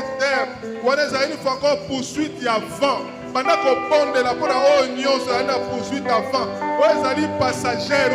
cette terre. On est une fois encore poursuite il y a vent. Pendant qu'on pond de la pour la union, c'est une poursuite avant. On est passager,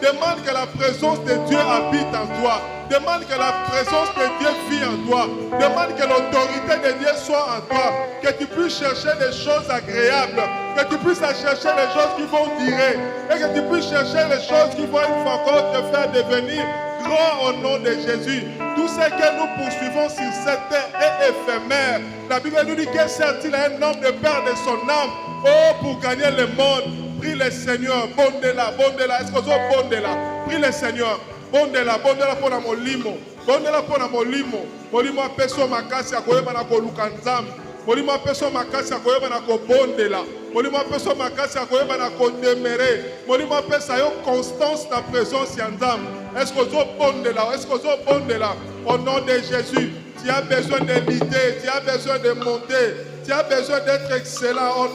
demande que la présence de Dieu habite en toi. Demande que la présence de Dieu vit en toi. Demande que l'autorité de Dieu soit en toi. Que tu puisses chercher des choses agréables. Que tu puisses chercher les choses qui vont durer. Et que tu puisses chercher les choses qui vont une fois encore te faire devenir grand au nom de Jésus. Tout ce que nous poursuivons sur cette terre est éphémère. La Bible nous dit que certes il a un homme de perdre son âme. Oh, pour gagner le monde. Prie le Seigneur. Bondela. Est-ce que vous bondela? Prie le Seigneur. Bondela pour la molimo. Bondela pour la molimo. Molimo a peso makasi a koyeba na koluka nzambe. Molimo a peso makasi a koyeba na kobondela. Molimo a peso makasi a koyeba na kodemere. Molimo a peso yo constance na présence ya nzambe. Est-ce que vous bondela? Est-ce que vous bondela? Au nom de Jésus, tu as besoin de l'idée, tu as besoin de monter, tu as besoin d'être excellent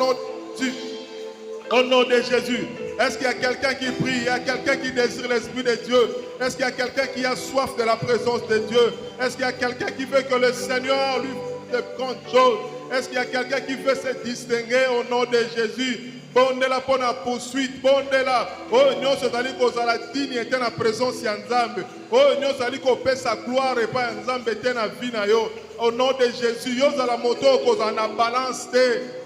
au nom de Jésus. Est-ce qu'il y a quelqu'un qui prie? Il y a quelqu'un qui désire l'Esprit de Dieu? Est-ce qu'il y a quelqu'un qui a soif de la présence de Dieu? Est-ce qu'il y a quelqu'un qui veut que le Seigneur lui fasse de grandes choses? Est-ce qu'il y a quelqu'un qui veut se distinguer au nom de Jésus? Bondela pour la poursuite, bondela. Oh, nous sommes allés à la digne et la présence de Nzambe. Oh, nous sommes allés à sa gloire et pas Nzambe et la vie na yo. Au nom de Jésus, yo à la moto qu'on a balance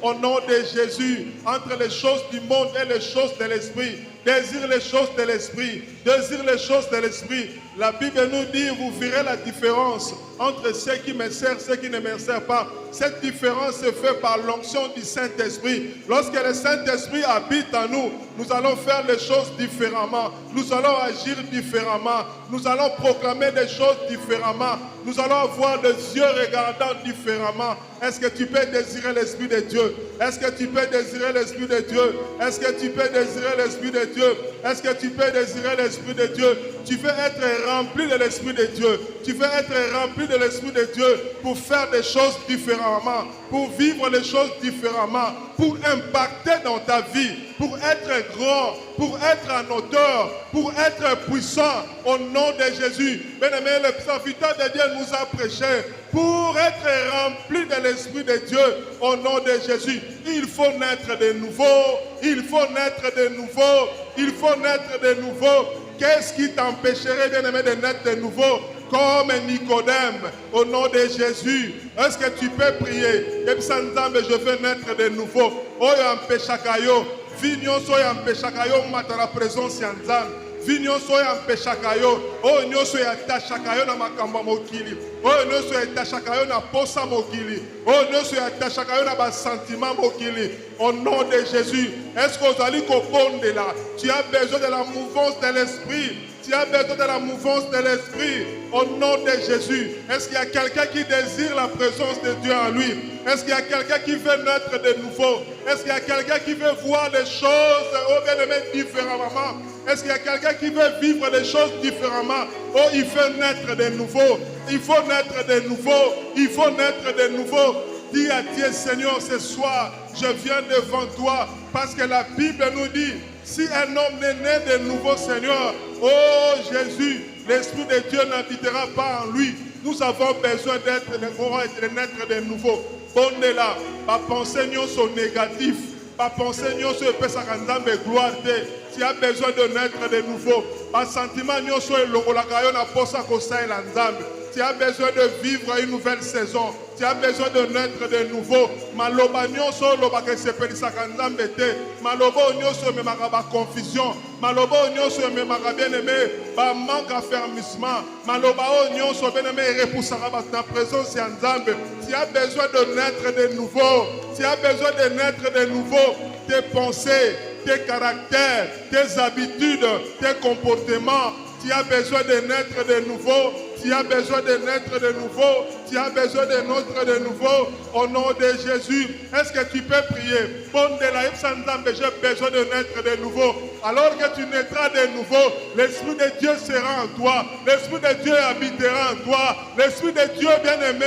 au nom de Jésus entre les choses du monde et les choses de l'esprit. Désire les choses de l'esprit. Désire les choses de l'esprit. La Bible nous dit, vous verrez la différence entre ceux qui me servent et ceux qui ne me servent pas. Cette différence se fait par l'onction du Saint-Esprit. Lorsque le Saint-Esprit habite en nous, nous allons faire les choses différemment. Nous allons agir différemment. Nous allons proclamer des choses différemment. Nous allons avoir des yeux regardant différemment. Est-ce que tu peux désirer l'Esprit de Dieu? Est-ce que tu peux désirer l'Esprit de Dieu? Est-ce que tu peux désirer l'Esprit de Dieu? Est-ce que tu peux désirer l'Esprit de Dieu? Tu veux être rempli de l'Esprit de Dieu. Tu veux être rempli de l'Esprit de Dieu pour faire des choses différemment, pour vivre les choses différemment, pour impacter dans ta vie, pour être grand, pour être un auteur, pour être puissant au nom de Jésus. Bien-aimé, le serviteur de Dieu nous a prêché pour être rempli de l'Esprit de Dieu au nom de Jésus. Il faut naître de nouveau. Il faut naître de nouveau. Il faut naître de nouveau. Qu'est-ce qui t'empêcherait, bien-aimé, de naître de nouveau? Comme Nicodème, au nom de Jésus. Est-ce que tu peux prier? Je veux naître de nouveau. Oh, yampeshakayo. Vignon so yampeshakayo mata la présence yanzam. Vignon so yampeshakayo. Oh, nyoso yatashakayo na makamba mokili. Oh, nyoso yatashakayo na posa mokili. Oh, nyoso yatashakayo na ba sentiment mokili. Au nom de Jésus. Est-ce que vous allez comprendre là? Tu as besoin de la mouvance de l'esprit. Tu as besoin de la mouvance de l'esprit au nom de Jésus. Est-ce qu'il y a quelqu'un qui désire la présence de Dieu en lui? Est-ce qu'il y a quelqu'un qui veut naître de nouveau? Est-ce qu'il y a quelqu'un qui veut voir les choses au bien-aimé différemment? Est-ce qu'il y a quelqu'un qui veut vivre les choses différemment? Oh, il faut naître de nouveau. Il faut naître de nouveau. Il faut naître de nouveau. Dis à Dieu, Seigneur, ce soir, je viens devant toi parce que la Bible nous dit, si un homme n'est né de nouveau, Seigneur, oh Jésus, l'Esprit de Dieu n'habitera pas en lui. Nous avons besoin d'être naître de nouveau. Bonne là, pas penser nous sont négatifs, pas penser nous sont pesakandambe gloire. Tu as besoin de naître de nouveau. Pas sentiment nous sont longolakayo na posa kosa elanzambe. Tu as besoin de vivre une nouvelle saison. Tu as besoin de naître de nouveau. Maloba nyonso loba ke sepelisa kanzambe te. Maloba nyonso me makaba confusion. Maloba nyonso me makaba bien-aimé ba manque affermissement. Maloba nyonso bien-aimé repoussera ta présence en Nzambe. Tu as besoin de naître de nouveau. Tu as besoin de naître de nouveau. Tes pensées, tes caractères, tes habitudes, tes comportements. Tu as besoin de naître de nouveau. Tu as besoin de naître de nouveau. Tu as besoin de naître de nouveau. Au nom de Jésus. Est-ce que tu peux prier? J'ai besoin de naître de nouveau. Alors que tu naîtras de nouveau, l'Esprit de Dieu sera en toi. L'Esprit de Dieu habitera en toi. L'Esprit de Dieu bien-aimé,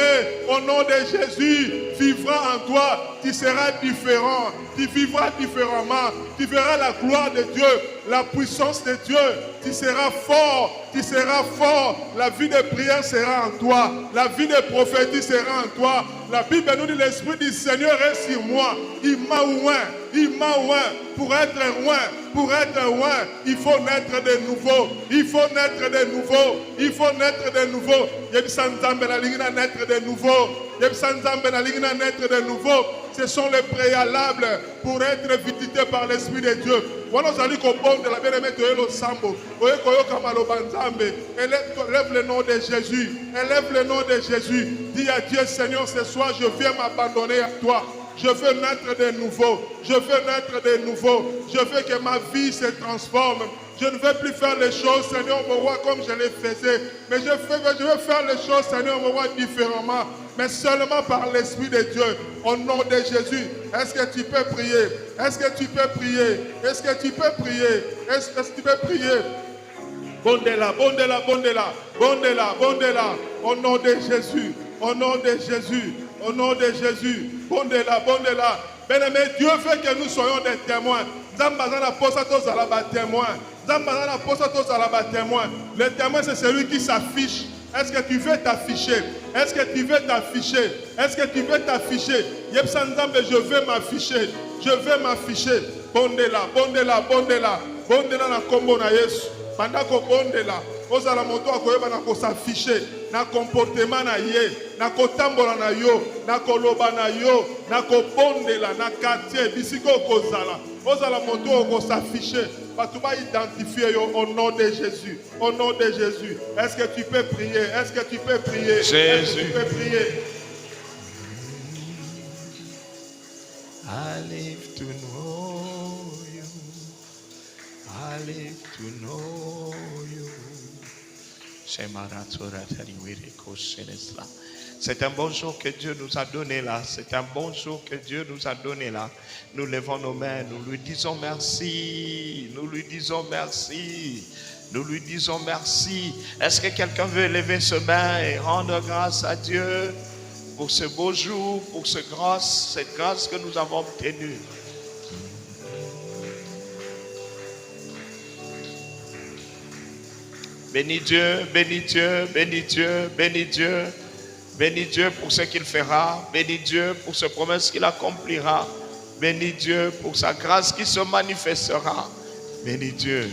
au nom de Jésus, vivra en toi. Tu seras différent. Tu vivras différemment. Tu verras la gloire de Dieu, la puissance de Dieu. Tu seras fort. Tu seras fort. La vie de prière sera en toi. La vie de prophétisera en toi. La Bible nous dit l'Esprit du Seigneur est sur moi. Il m'a oint. Pour être oint, il faut naître de nouveau. Il faut naître de nouveau. Naître de nouveau. Ce sont les préalables pour être visité par l'Esprit de Dieu. Élève le nom de Jésus. Dis à Dieu, Seigneur, ce soir, je viens m'abandonner à toi. Je veux naître de nouveau. Je veux que ma vie se transforme. Je ne veux plus faire les choses, Seigneur, mon roi, comme je les faisais. Mais je veux faire les choses, Seigneur, mon roi, différemment. Mais seulement par l'Esprit de Dieu. Au nom de Jésus. Est-ce que tu peux prier? Bondela. Au nom de Jésus. Bondela. Bien-aimé, Dieu veut que nous soyons des témoins. Le témoin, c'est celui qui s'affiche. Est-ce que tu veux t'afficher? Je veux m'afficher. Bondela na kombo na Yesu. Bandako bondela. Ozala moto akoyeba na ko s'afficher na comportement na ye, na kotambola na yo, na koloba na yo, na ko bondela na quartier bisiko kozala. Ozala moto ko s'afficher. Tu vas identifier au nom de Jésus. Est-ce que tu peux prier? Jésus. I live to know you. C'est un bon jour que Dieu nous a donné là. Nous levons nos mains, nous lui disons merci. Est-ce que quelqu'un veut lever ses mains et rendre grâce à Dieu pour ce beau jour, pour cette grâce que nous avons obtenue? Bénis Dieu pour ce qu'il fera. Bénis Dieu pour ses promesses qu'il accomplira. Bénis Dieu pour sa grâce qui se manifestera. Bénis Dieu.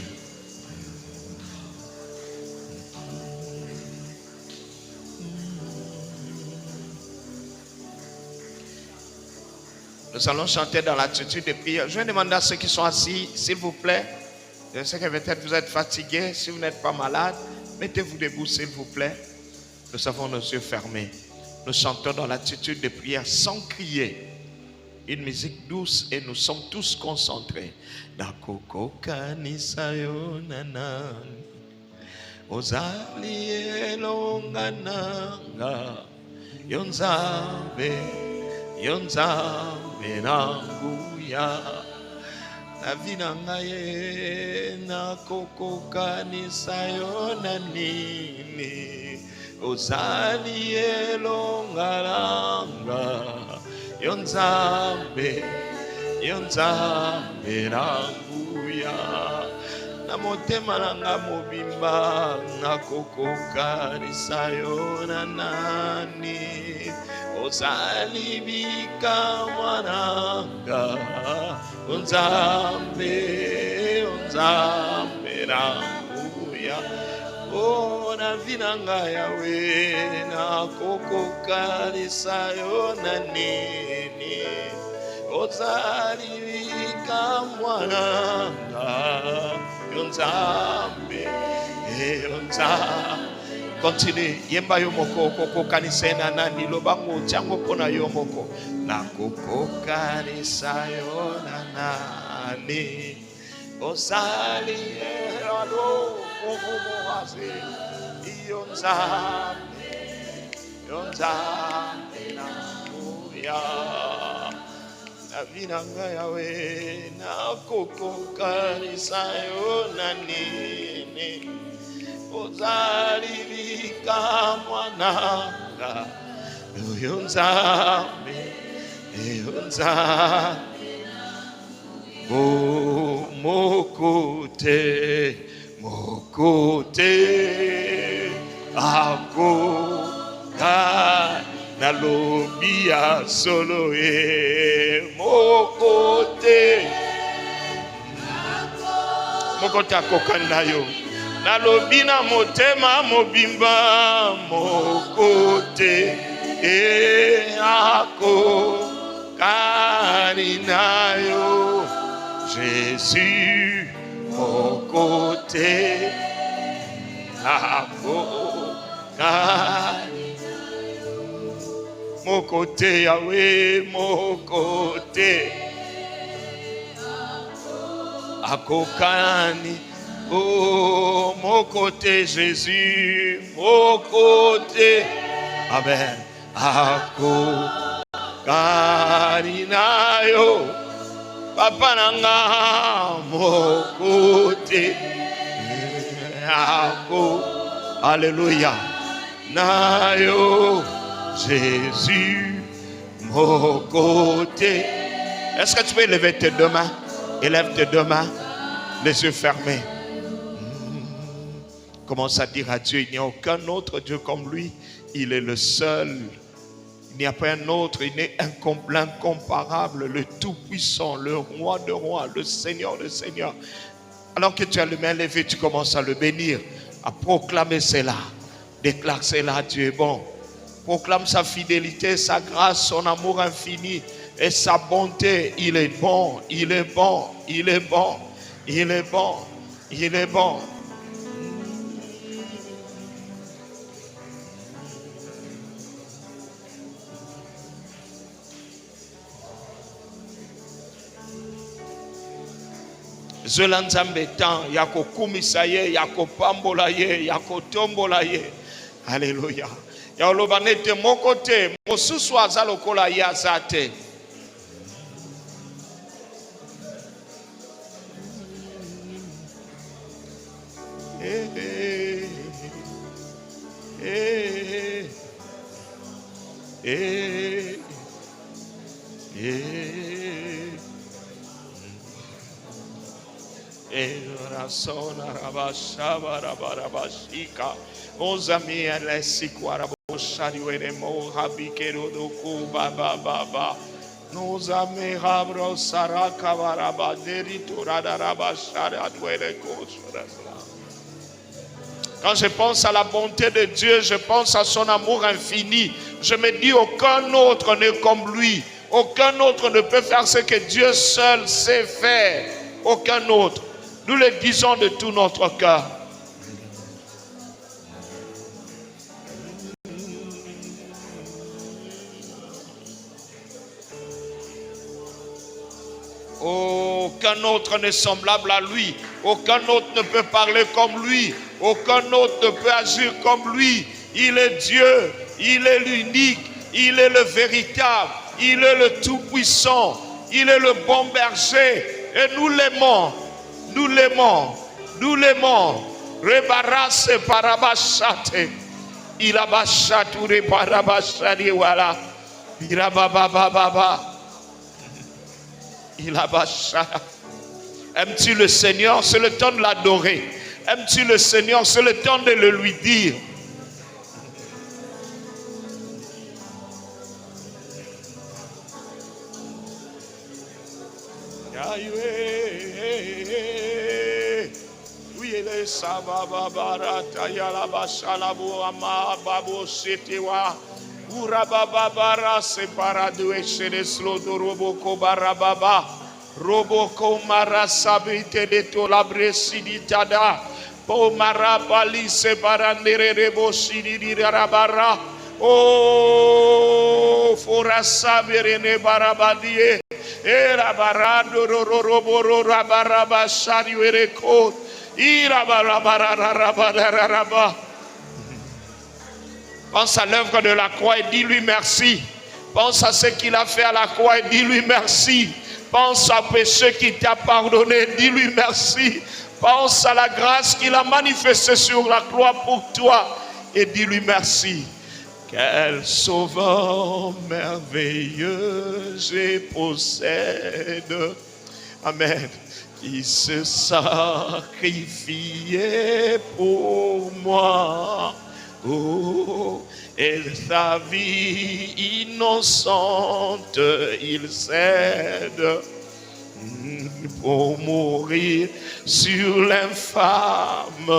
Nous allons chanter dans l'attitude de prière. Je vais demander à ceux qui sont assis, s'il vous plaît. Je sais que peut-être vous êtes fatigués. Si vous n'êtes pas malade, mettez-vous debout, s'il vous plaît. Nous avons nos yeux fermés. Nous chantons dans l'attitude de prière sans crier. Une musique douce et nous sommes tous concentrés. Nakoko kanisa yonana ozali elongananga yonzabe nanguya. La vie nangaye na koko kanisa yonanini ozali elongalanga yonzambe nanguya na motema nanga mobimba na koko kanisa yonanani ozali bika mwananga Onzambe nanguya. Oh, na vinanga yawe na koko kanisa yonanini ozali bika mwananga Onzambe. Continue. Yemba yomoko koko kanisa na nani lobango chango pona yomoko na koko kanisa yona nani osali erado komo wase yonzambe na kuya na vinanga yawe na koko kanisa yona nini ozali bika mwananga yonzambe mokote ako nalobi ya solo e mokote akokanda yo nalobi na motema mobimba mokote e akokani na yo Jésus mokote akokani mokote Yahweh mokote akokani oh mokote Jésus mokote amen akokani na yo papa nanga mokote ako alléluia na yo Jésus mon côté. Est-ce que tu peux lever tes deux mains? Élève tes deux mains, les yeux fermés. Commence à dire à Dieu, il n'y a aucun autre Dieu comme lui. Il est le seul. Il n'y a pas un autre. Il est incomparable, le tout-puissant, le roi de rois, le Seigneur de seigneurs. Alors que tu as les mains levées, tu commences à le bénir, à proclamer cela. Déclare cela, Dieu est bon. Proclame sa fidélité, sa grâce, son amour infini et sa bonté. Il est bon, il est bon, il est bon, il est bon, il est bon. Zolanzambe tan, yako kumisa ye, yako pambola ye, yako tombola ye. Alléluia. Ya olobanete mokote mosusu azalokola ya zate. Rasona rabashaba rabarabashika ozami alesikwara boshari weremo habikero doku baba baba nozame habro saraka barabaderi turada rabashara dwele koshara. Quand je pense à la bonté de Dieu, je pense à son amour infini. Je me dis aucun autre n'est comme lui. Aucun autre ne peut faire ce que Dieu seul sait faire. Aucun autre. Nous le disons de tout notre cœur. Aucun autre n'est semblable à lui. Aucun autre ne peut parler comme lui. Aucun autre ne peut agir comme lui. Il est Dieu. Il est l'unique. Il est le véritable. Il est le tout-puissant. Il est le bon berger. Et nous l'aimons. Nous l'aimons. Nous l'aimons. Rebarase parabashate. Ilabashature parabashari wala. Irababababa. Aimes-tu le Seigneur? C'est le temps de l'adorer. Aimes-tu le Seigneur? C'est le temps de le lui dire. Oui, il est sababarata yalabashalabu ama babo setewa. Urababara separado echereslo do roboko barababa roboko marasabite de tolabresiditada po marabali separandere rebosidi rabara o forasabere ne barabadie era barado roboro rabaraba shariwereko irabarabara. Pense à l'œuvre de la croix et dis-lui merci. Pense à ce qu'il a fait à la croix et dis-lui merci. Pense à péché qu'il t'a pardonné, dis-lui merci. Pense à la grâce qu'il a manifestée sur la croix pour toi et dis-lui merci. Quel sauveur merveilleux je possède. Amen. Qui se sacrifiait pour moi. Oh, et sa vie innocente, il cède pour mourir sur l'infâme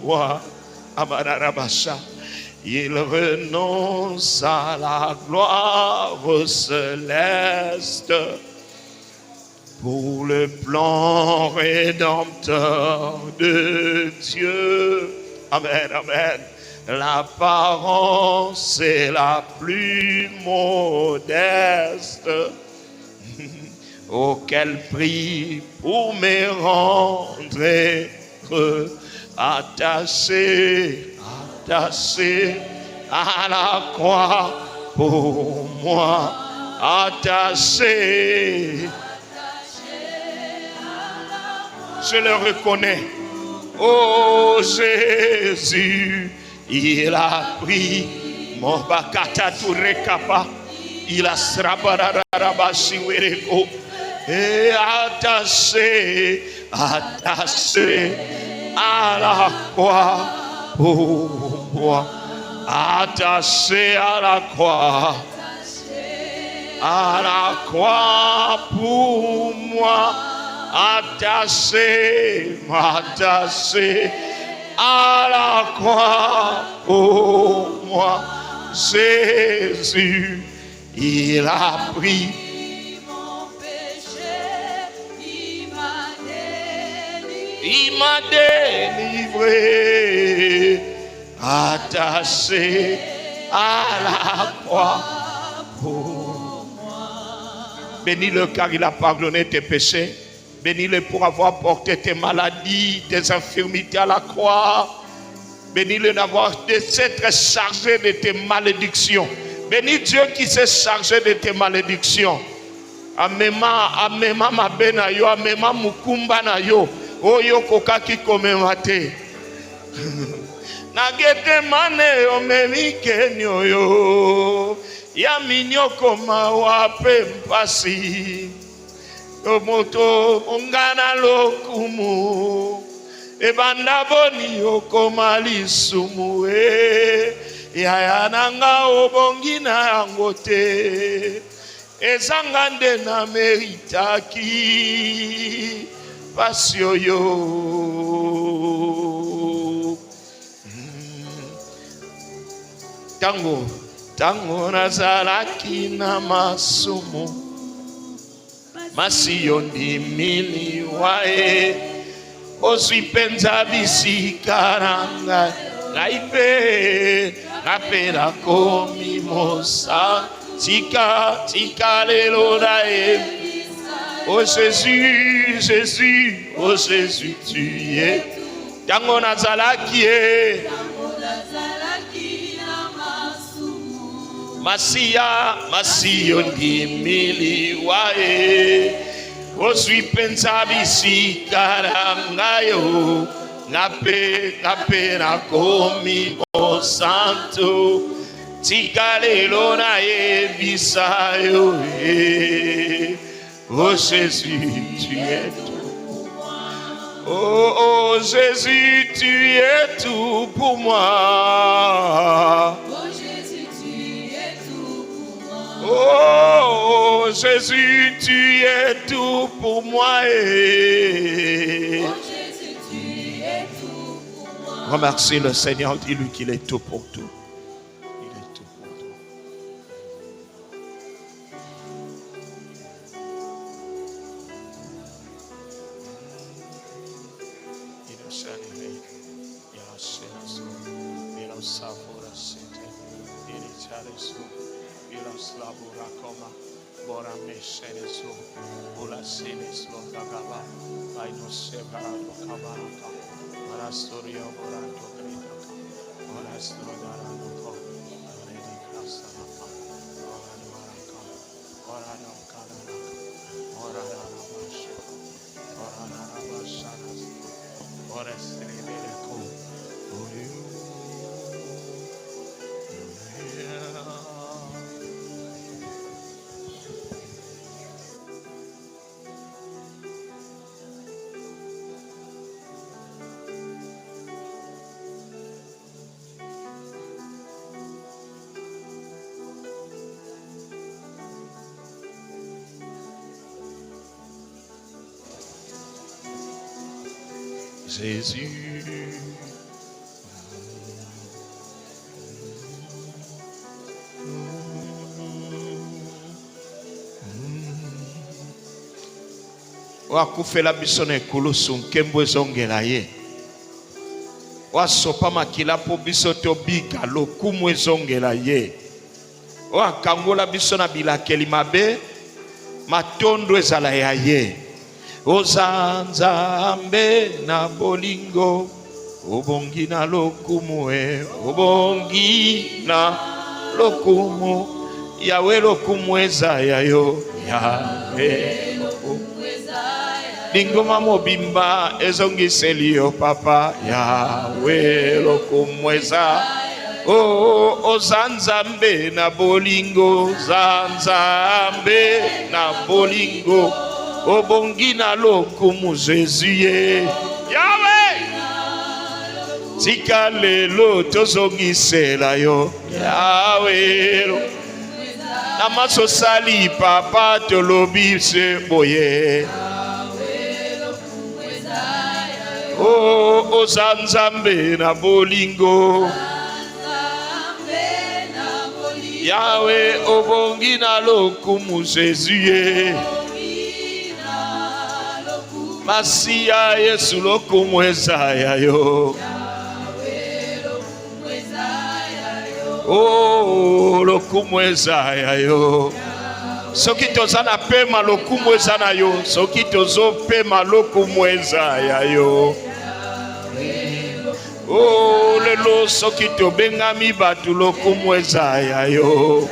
bois. Amarabasha. Il renonce à la gloire céleste pour le plan rédempteur de Dieu. Amen, amen. L'apparence est la plus modeste. Auquel prix pour me rendre attaché à la croix pour moi, attaché. Je le reconnais. Oh Jésus, il a pris mon bakata turekapa, il a srabararabashiwereko. Et attaché à la croix pour moi, attaché à la croix pour moi, attaché à la croix pour moi, Jésus, il a pris. Il m'a délivré, attaché à la croix pour moi. Bénis-le car il a pardonné tes péchés. Bénis-le pour avoir porté tes maladies, tes infirmités à la croix. Bénis-le d'avoir de s'être chargé de tes malédictions. Bénis Dieu qui s'est chargé de tes malédictions. Amema mabena yo, amema mukumba na yo. Oyo kokaki komemate nagete mane omemike nyoyo ya minyoko mawape mpasi omoto ongana lokumu ebanda boni okomali sumu ya nanga obongi na yango te ezanga nde na meritaki Pasio yo. Tango nazalaki na masumu masiyo ndimili wae ozwi penza bisikaranga naipe napera komi mosa tika lelo dae. Oh Jésus, Jésus, oh Jésus, tu es. Tango nazalaki Masiyo ndimili wae ozwi penza bisikaranga nape nakomi mosanto tika lelo nayebisa yo. Oh Jésus, tu es tout pour moi. Oh Jésus, tu es tout pour moi. Oh Jésus, tu es tout pour moi. Oh Jésus, tu es tout pour moi. Oh Jésus, tu es tout pour moi. Remercie le Seigneur, dis-lui qu'il est tout pour tout. Jésus. Wakufela biso na ekulusu nkembo ezongela ye. Wasopa makila po biso tobika lokumu ezongela ye. Wakangola biso na bilakeli mabe matondo ezala ya ye. Ozanzambe na bolingo obongi na lokumu obongi na lokumu Yawe lokumu eza ya yo Yawe Lingoma mobimba ezongiseli yo papa Yawe lokumweza o zanzambe na bolingo zanzambe na bolingo obongi na lokumu Jésus ye Yawe tika lelo tozongisela yo Yawe na masosali papa tolobi se boye o zanzambe na bolingo Yawe obongi na lokumu Jésus ye Masia Yesu lokumu ezaya yo o lokumu ezaya yo soki tozana pema lokumu ezana yo soki tozo pema lokumu ezaya yo oh lelo soki tobengami batu lokumu ezaya yo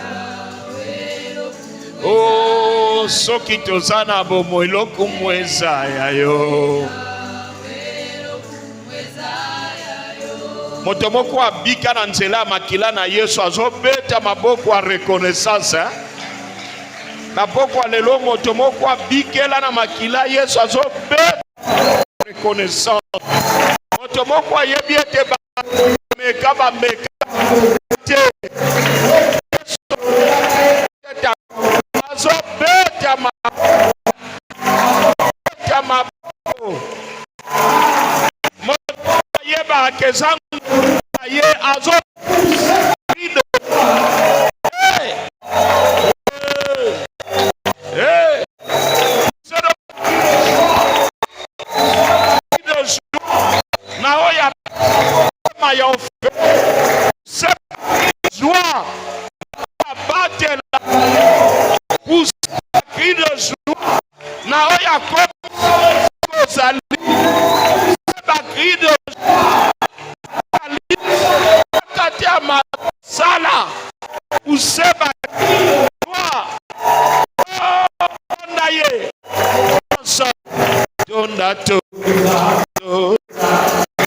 oh soki tozana bomoi lokumu ezaya yo moto moko abika na nzela makila na Yesu azobeta maboko a reconnaissance maboko lelo moto moko abikela na makila Yesu azobeta reconnaissance moto moko ayebi ete meka te azobeta maboko moto ayeba kezangu ye azo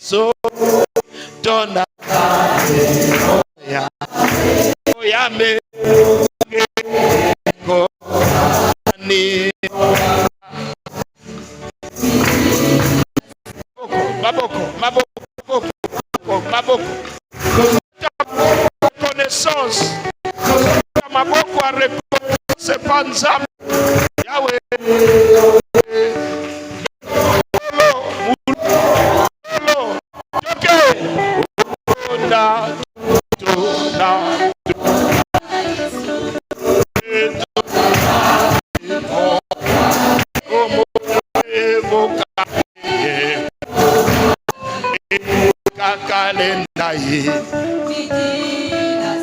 so dona ya oyame ko ni maboko connaissance maboko a reconnaissance panza Yawe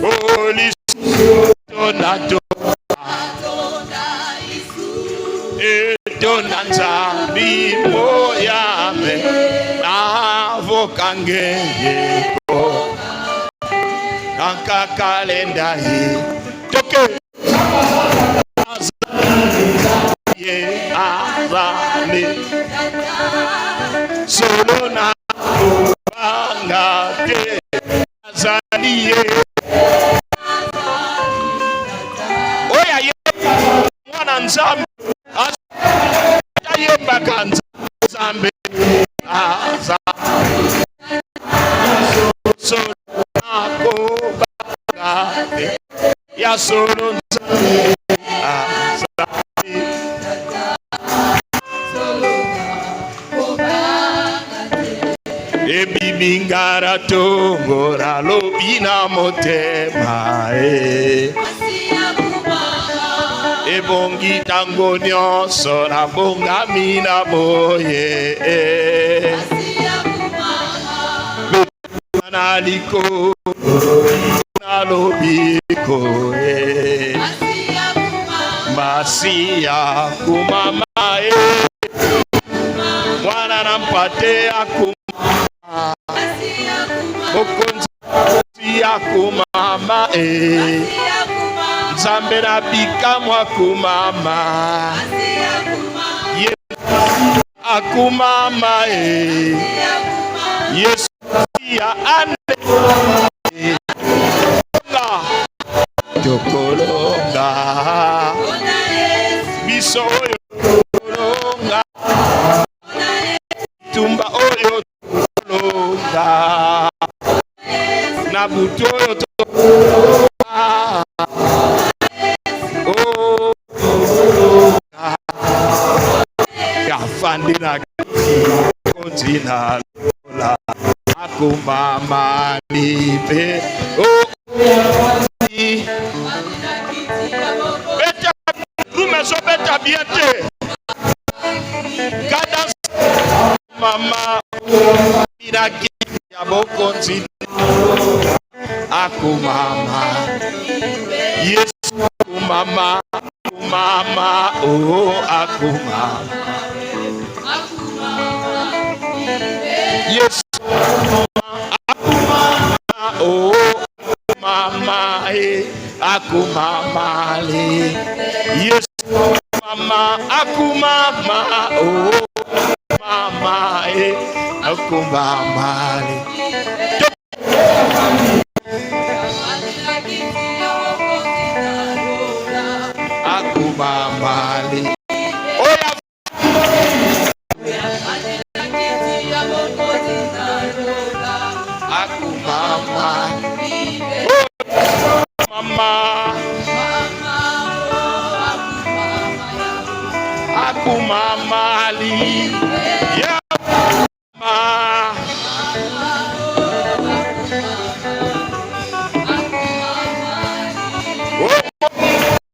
Holy Donato Donanza Bimoyame Avokange Anka kalenda toke ye azami solo na banga te azaliye oya ye mwana nzambe aye bakanza nzambe aza solo na banga te ya solo nzambe azali Naratongola lobina motema ebongi tango nyonso na bongami na boye na liko na lobiko Masia kumama mwana nampate akuma Mokonzi akumama Nzambe na bikamwa kumama akumama Yesu ya ande Tokolonga biso oyo tokolonga tumba oyo tokolonga na butu oyo tokolonga yafandi na kontina lola akumama libe Beta biente Cadence Mama Miraki Yaboko Akumama Yes Akumama Akumama Oh Akumama Yes Akumama Oh Mama Akumama Yes Mama akumama oh mama akumama akumama oya akumama mama Akumama li ya mama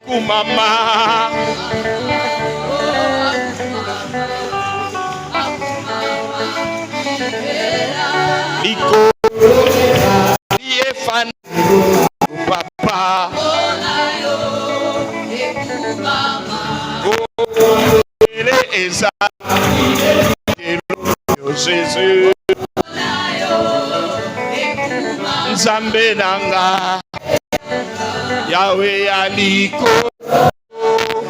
Akumama Liko Liefan Papa Eza Jésus Nzambe nanga Yahweh aliko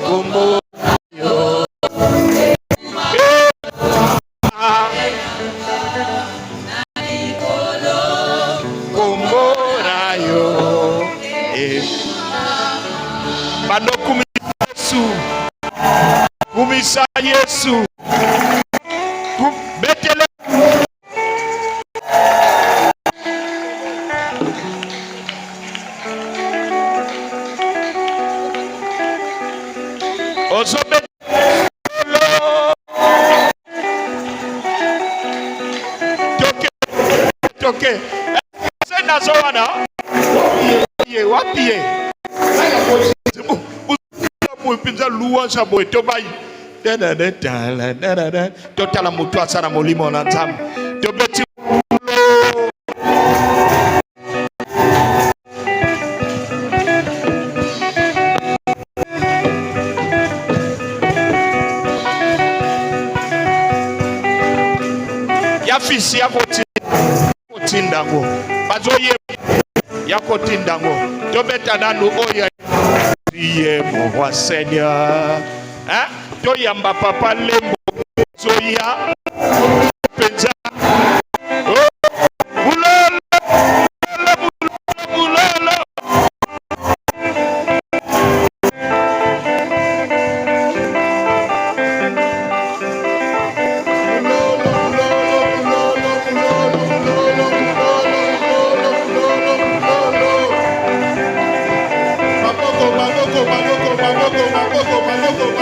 Kombo yo Kombo na yo Bando kumisa Yesu Kumisa Yesu Betele Oso betele Toke Sena zowana Wapie Pinza luwa sabo etobai totala mutu asana molimo na nzambe tobeti ya fisi ya kotindango bazoye ya kotindango tobeta nanu oya priez mon roi Seigneur hein toyamba papa lembo zoya penza bulala bulala Maboko